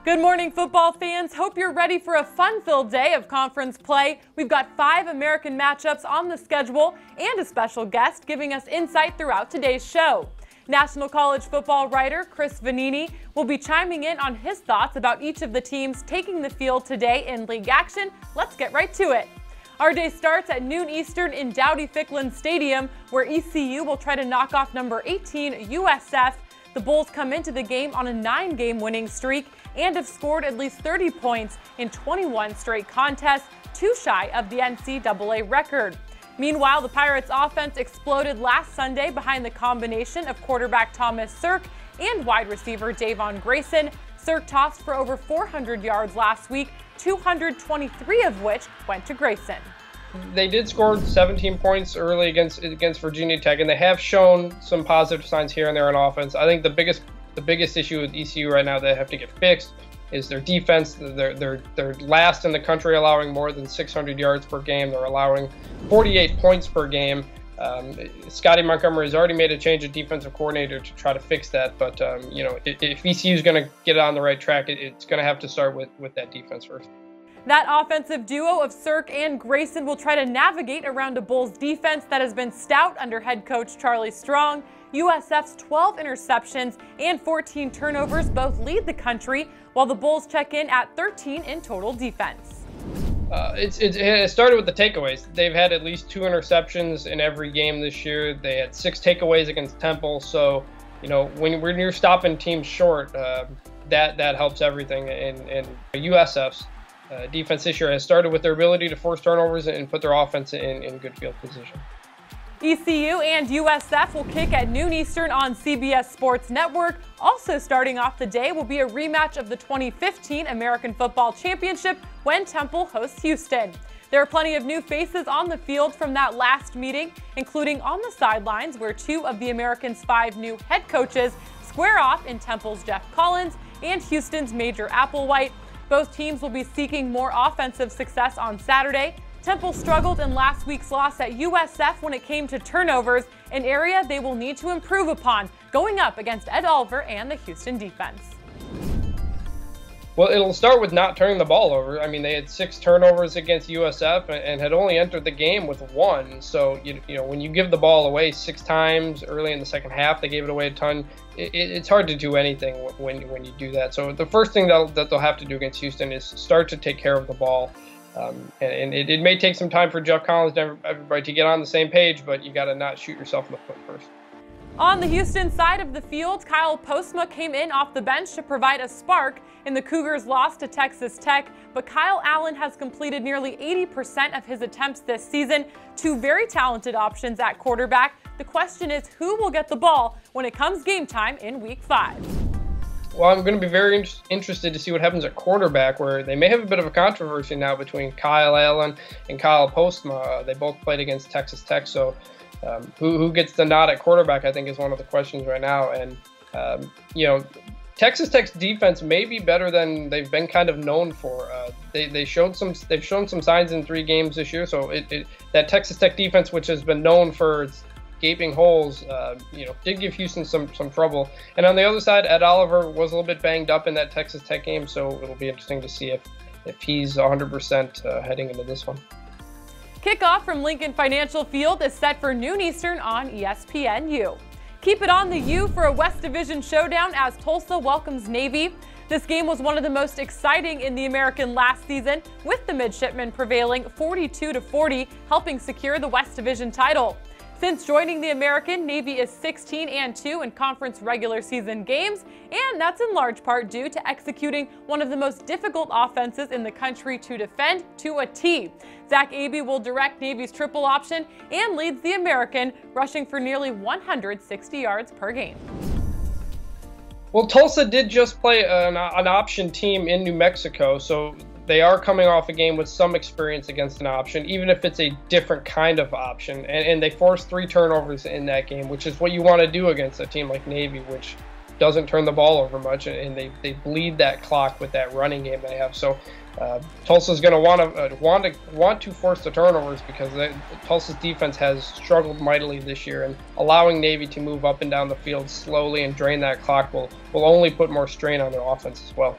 Good morning, football fans. Hope you're ready for a fun-filled day of conference play. We've got 5 American matchups on the schedule and a special guest giving us insight throughout today's show. National college football writer Chris Vannini will be chiming in on his thoughts about each of the teams taking the field today in league action. Let's get right to it. Our day starts at noon Eastern in Dowdy-Ficklin Stadium, where ECU will try to knock off number 18 USF. The Bulls come into the game on a 9-game winning streak and have scored at least 30 points in 21 straight contests, too shy of the NCAA record. Meanwhile, the Pirates' offense exploded last Sunday behind the combination of quarterback Thomas Sirk and wide receiver Davon Grayson. Sirk tossed for over 400 yards last week, 223 of which went to Grayson. They did score 17 points early against Virginia Tech, and they have shown some positive signs here and there on offense. I think the biggest issue with ECU right now that have to get fixed is their defense. They're last in the country, allowing more than 600 yards per game. They're allowing 48 points per game. Scotty Montgomery has already made a change of defensive coordinator to try to fix that. But if ECU is going to get on the right track, it's going to have to start with that defense first. That offensive duo of Sirk and Grayson will try to navigate around a Bulls defense that has been stout under head coach Charlie Strong. USF's 12 interceptions and 14 turnovers both lead the country, while the Bulls check in at 13 in total defense. It started with the takeaways. They've had at least 2 interceptions in every game this year. They had 6 takeaways against Temple. So, when you're stopping teams short, that helps everything. And USF's defense this year has started with their ability to force turnovers and put their offense in good field position. ECU and USF will kick at noon Eastern on CBS Sports Network. Also starting off the day will be a rematch of the 2015 American Football Championship when Temple hosts Houston. There are plenty of new faces on the field from that last meeting, including on the sidelines where 2 of the Americans' 5 new head coaches square off in Temple's Jeff Collins and Houston's Major Applewhite. Both teams will be seeking more offensive success on Saturday. Temple struggled in last week's loss at USF when it came to turnovers, an area they will need to improve upon, going up against Ed Oliver and the Houston defense. Well, it'll start with not turning the ball over. I mean, they had 6 turnovers against USF and had only entered the game with 1. So, when you give the ball away 6 times early in the second half, they gave it away a ton. It's hard to do anything when you do that. So the first thing that they'll have to do against Houston is start to take care of the ball. And it may take some time for Jeff Collins and everybody to get on the same page, but you got to not shoot yourself in the foot first. On the Houston side of the field, Kyle Postma came in off the bench to provide a spark in the Cougars' loss to Texas Tech, but Kyle Allen has completed nearly 80% of his attempts this season. 2 very talented options at quarterback. The question is who will get the ball when it comes game time in Week 5. Well, I'm going to be very interested to see what happens at quarterback, where they may have a bit of a controversy now between Kyle Allen and Kyle Postma. They both played against Texas Tech, so who gets the nod at quarterback, I think, is one of the questions right now. And Texas Tech's defense may be better than they've been kind of known for. They've shown some signs in 3 games this year. So that Texas Tech defense, which has been known for its gaping holes, did give Houston some trouble. And on the other side, Ed Oliver was a little bit banged up in that Texas Tech game, so it'll be interesting to see if he's 100% heading into this one. Kickoff from Lincoln Financial Field is set for noon Eastern on ESPNU. Keep it on the U for a West Division showdown as Tulsa welcomes Navy. This game was one of the most exciting in the American last season, with the Midshipmen prevailing 42-40, helping secure the West Division title. Since joining the American, Navy is 16-2 in conference regular season games, and that's in large part due to executing one of the most difficult offenses in the country to defend to a T. Zach Abey will direct Navy's triple option and leads the American, rushing for nearly 160 yards per game. Well, Tulsa did just play an option team in New Mexico, so they are coming off a game with some experience against an option, even if it's a different kind of option. And they forced 3 turnovers in that game, which is what you want to do against a team like Navy, which doesn't turn the ball over much, and they bleed that clock with that running game they have. So Tulsa's going to want to force the turnovers because Tulsa's defense has struggled mightily this year, and allowing Navy to move up and down the field slowly and drain that clock will only put more strain on their offense as well.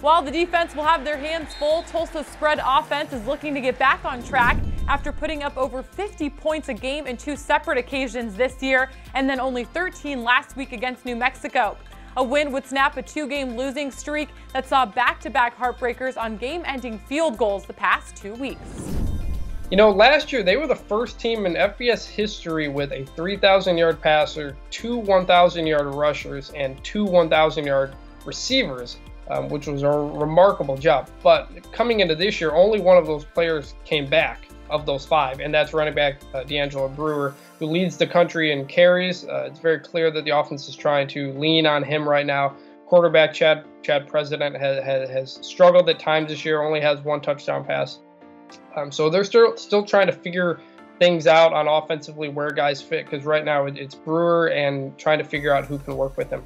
While the defense will have their hands full, Tulsa's spread offense is looking to get back on track after putting up over 50 points a game in 2 separate occasions this year, and then only 13 last week against New Mexico. A win would snap a 2-game losing streak that saw back-to-back heartbreakers on game-ending field goals the past 2 weeks. You know, last year they were the first team in FBS history with a 3,000-yard passer, 2 1,000-yard rushers, and 2 1,000-yard receivers, which was a remarkable job. But coming into this year, only one of those players came back of those 5, and that's running back D'Angelo Brewer, who leads the country in carries. It's very clear that the offense is trying to lean on him right now. Quarterback Chad President has struggled at times this year, only has 1 touchdown pass. So they're still trying to figure things out on offensively where guys fit, because right now it's Brewer and trying to figure out who can work with him.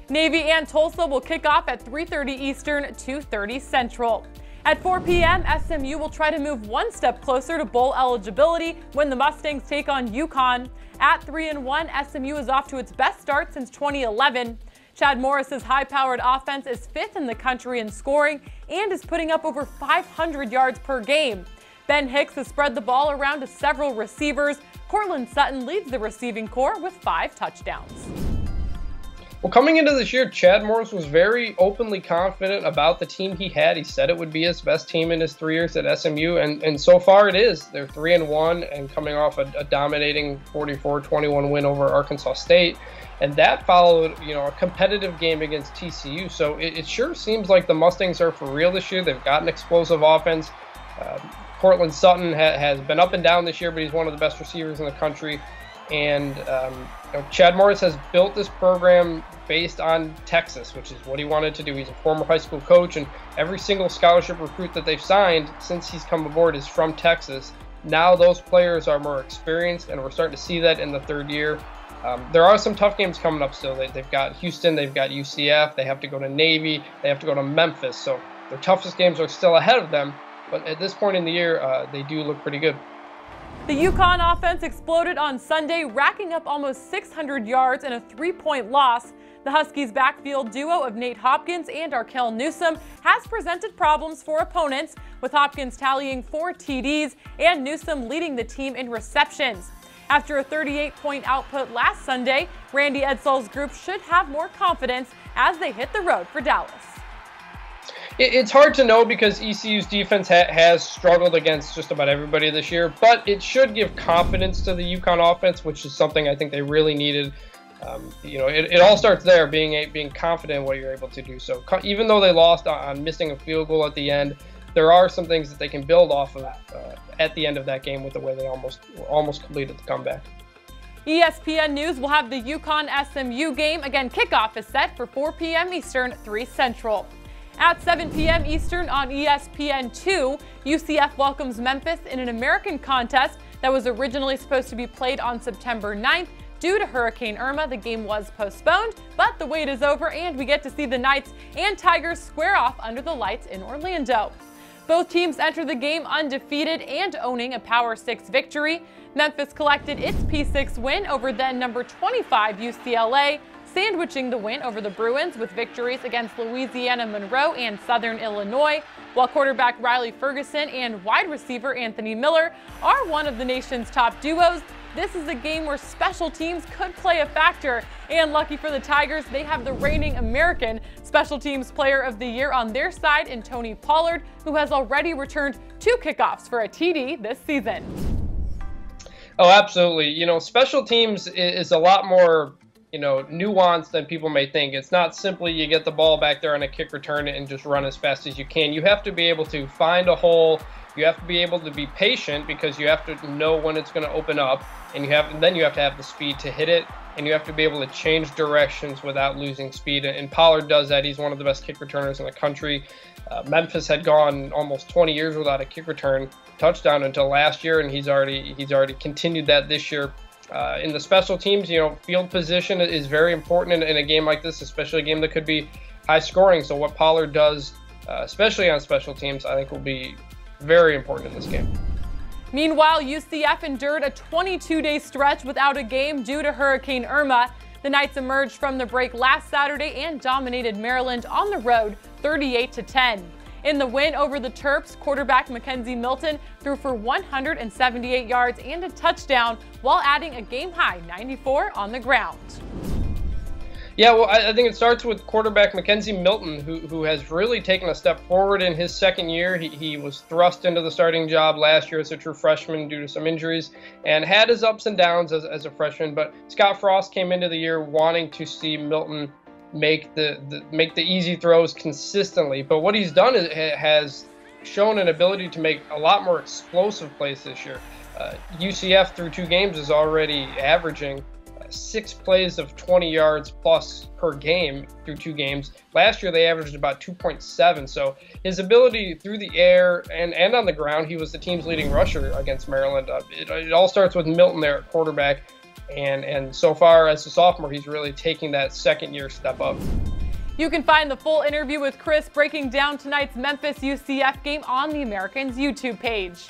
Navy and Tulsa will kick off at 3:30 Eastern, 2:30 Central. At 4 p.m., SMU will try to move 1 step closer to bowl eligibility when the Mustangs take on UConn. At 3-1, SMU is off to its best start since 2011. Chad Morris's high-powered offense is 5th in the country in scoring and is putting up over 500 yards per game. Ben Hicks has spread the ball around to several receivers. Cortland Sutton leads the receiving corps with 5 touchdowns. Well, coming into this year, Chad Morris was very openly confident about the team he had. He said it would be his best team in his 3 years at SMU, and so far it is. They're 3-1 and coming off a dominating 44-21 win over Arkansas State. And that followed, a competitive game against TCU. So it sure seems like the Mustangs are for real this year. They've got an explosive offense. Cortland Sutton has been up and down this year, but he's one of the best receivers in the country. And Chad Morris has built this program based on Texas, which is what he wanted to do. He's a former high school coach, and every single scholarship recruit that they've signed since he's come aboard is from Texas. Now those players are more experienced, and we're starting to see that in the 3rd year. There are some tough games coming up still. They've got Houston, they've got UCF, they have to go to Navy, they have to go to Memphis. So their toughest games are still ahead of them. But at this point in the year, they do look pretty good. The UConn offense exploded on Sunday, racking up almost 600 yards in a 3-point loss. The Huskies' backfield duo of Nate Hopkins and Arkell Newsome has presented problems for opponents, with Hopkins tallying 4 TDs and Newsome leading the team in receptions. After a 38-point output last Sunday, Randy Edsall's group should have more confidence as they hit the road for Dallas. It's hard to know because ECU's defense has struggled against just about everybody this year, but it should give confidence to the UConn offense, which is something I think they really needed. It all starts there, being confident in what you're able to do. So even though they lost on missing a field goal at the end, there are some things that they can build off of at the end of that game with the way they almost completed the comeback. ESPN News will have the UConn-SMU game. Again, kickoff is set for 4 p.m. Eastern, 3 Central. At 7 p.m. Eastern on ESPN2, UCF welcomes Memphis in an American contest that was originally supposed to be played on September 9th. Due to Hurricane Irma, the game was postponed, but the wait is over and we get to see the Knights and Tigers square off under the lights in Orlando. Both teams enter the game undefeated and owning a Power 6 victory. Memphis collected its P6 win over then number 25 UCLA, sandwiching the win over the Bruins with victories against Louisiana Monroe and Southern Illinois, while quarterback Riley Ferguson and wide receiver Anthony Miller are one of the nation's top duos. This is a game where special teams could play a factor, and lucky for the Tigers, they have the reigning American Special Teams Player of the Year on their side in Tony Pollard, who has already returned 2 kickoffs for a TD this season. Oh, absolutely. Special teams is a lot more nuanced than people may think. It's not simply you get the ball back there on a kick return and just run as fast as you can. You have to be able to find a hole. You have to be able to be patient because you have to know when it's going to open up, and then you have to have the speed to hit it, and you have to be able to change directions without losing speed. And Pollard does that. He's one of the best kick returners in the country. Memphis had gone almost 20 years without a kick return touchdown until last year, and he's already continued that this year. In the special teams, field position is very important in a game like this, especially a game that could be high scoring. So what Pollard does, especially on special teams, I think will be very important in this game. Meanwhile, UCF endured a 22-day stretch without a game due to Hurricane Irma. The Knights emerged from the break last Saturday and dominated Maryland on the road 38-10. In the win over the Terps, quarterback Mackenzie Milton threw for 178 yards and a touchdown while adding a game-high 94 on the ground. Yeah, well, I think it starts with quarterback Mackenzie Milton, who has really taken a step forward in his second year. He was thrust into the starting job last year as a true freshman due to some injuries and had his ups and downs as a freshman. But Scott Frost came into the year wanting to see Milton make the easy throws consistently. But what he's done is has shown an ability to make a lot more explosive plays this year. UCF through 2 games is already averaging 6 plays of 20 yards plus per game through 2 games. Last year they averaged about 2.7. So his ability through the air and on the ground, he was the team's leading rusher against Maryland. It all starts with Milton there at quarterback. And so far as a sophomore, he's really taking that second-year step up. You can find the full interview with Chris breaking down tonight's Memphis-UCF game on the Americans YouTube page.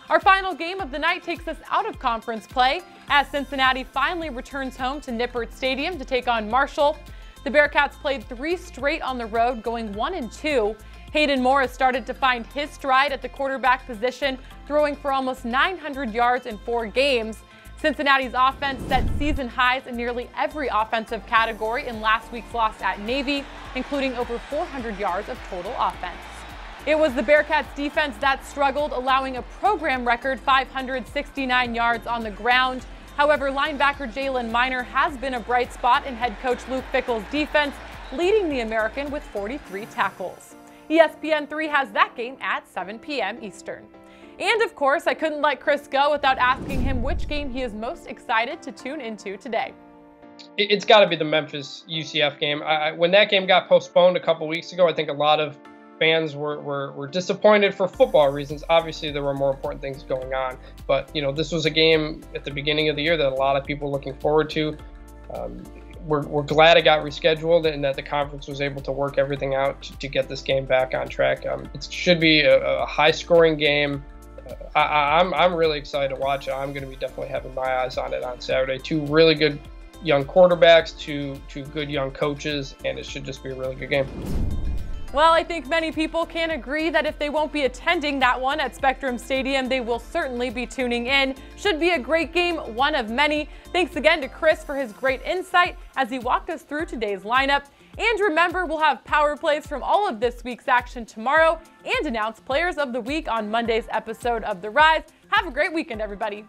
Our final game of the night takes us out of conference play as Cincinnati finally returns home to Nippert Stadium to take on Marshall. The Bearcats played 3 straight on the road, going 1-2. Hayden Moore has started to find his stride at the quarterback position, throwing for almost 900 yards in 4 games. Cincinnati's offense set season highs in nearly every offensive category in last week's loss at Navy, including over 400 yards of total offense. It was the Bearcats defense that struggled, allowing a program record 569 yards on the ground. However, linebacker Jalen Miner has been a bright spot in head coach Luke Fickell's defense, leading the American with 43 tackles. ESPN3 has that game at 7 p.m. Eastern. And of course, I couldn't let Chris go without asking him which game he is most excited to tune into today. It's got to be the Memphis-UCF game. When that game got postponed a couple weeks ago, I think a lot of fans were disappointed for football reasons. Obviously, there were more important things going on. But, this was a game at the beginning of the year that a lot of people were looking forward to. We're glad it got rescheduled and that the conference was able to work everything out to get this game back on track. It should be a high-scoring game. I'm really excited to watch it. I'm going to be definitely having my eyes on it on Saturday. 2 really good young quarterbacks, two good young coaches, and it should just be a really good game. Well, I think many people can agree that if they won't be attending that one at Spectrum Stadium, they will certainly be tuning in. Should be a great game, one of many. Thanks again to Chris for his great insight as he walked us through today's lineup. And remember, we'll have power plays from all of this week's action tomorrow and announce players of the week on Monday's episode of The Rise. Have a great weekend, everybody.